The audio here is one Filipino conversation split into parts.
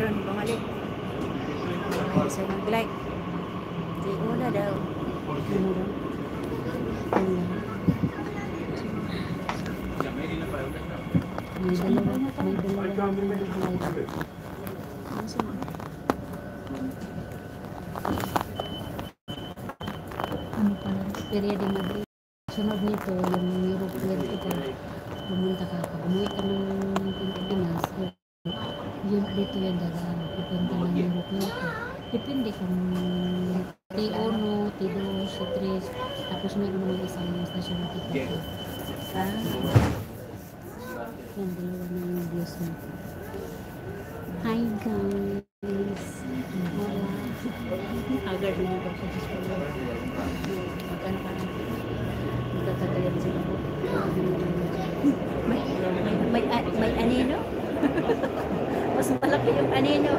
karon bumalik. May isa nag-like. Di una daw. Ano daw? Ano? May dalawa nag-like. Ano pala? Feria de Madrid. Sunod nito, yung European ito. Pumunta ka. Pag umuwi ka ng Pilipinas, yun dito yung dadaan. Pupunta ng European ito. Depende kung T1, T2, T3. Tapos meron naman isang station na T4. Yan, dalawa na yung views mo. Hi guys! Wala. Agad na yung pagsasis ko. Magkano ka lang. Magkakagayan sila po. May anino? Mas malaki yung anino.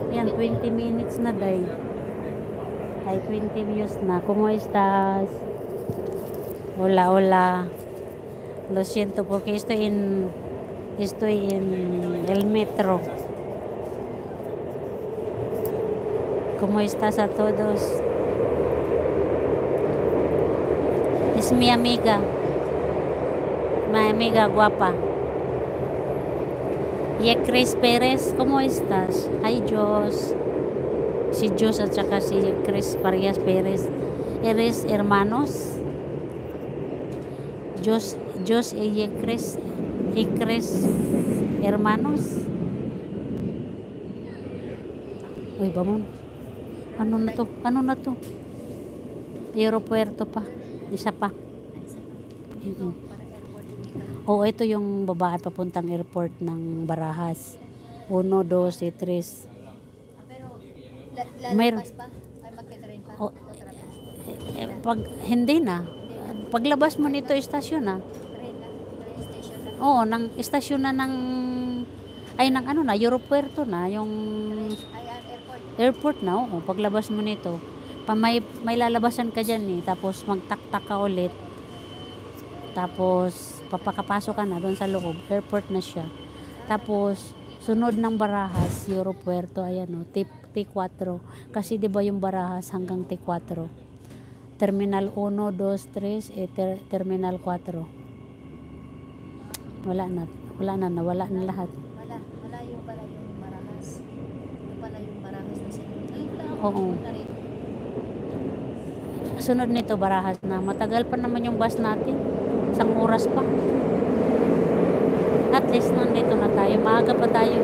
Yan, 20 minutes na day. Ay, 20 views na. ¿Cómo estás? Hola, hola. Lo siento porque estoy en el metro. ¿Cómo estás a todos? Es mi amiga guapa. Y Chris Perez, ¿cómo estás? Hi, Jos. Si Jos at saka si Chris Parias Perez. ¿Eres hermanos? Jos y Chris hermanos? Uy, vamos. Ano na to? Aeropuerto pa. Isa pa. Oh, ito yung babae papuntang airport ng Barajas. 1, 2, 3. Pero lalabas pa? Ay magkitarin pa? Oh, pag hindi na. Paglabas mo nito istasyon na. Oo, ng istasyon na ng aeropuerto na, yung airport na, oo. Paglabas mo nito, may lalabasan ka dyan eh, tapos magtaktak ka ulit. Tapos papakapasok ka na doon sa loob, airport na siya. Tapos sunod ng Barajas, aeropuerto, ayan o, T4. Kasi 'di ba yung Barajas hanggang T4. Terminal 1, 2, 3, Terminal 4. Nawala na lahat. Wala yung pala yung Barajas. Yung pala yung Barajas na sila. Oo. Sunod nito Barajas na. Matagal pa naman yung bus natin. 1 oras pa. At least nandito na tayo. Maaga pa tayo.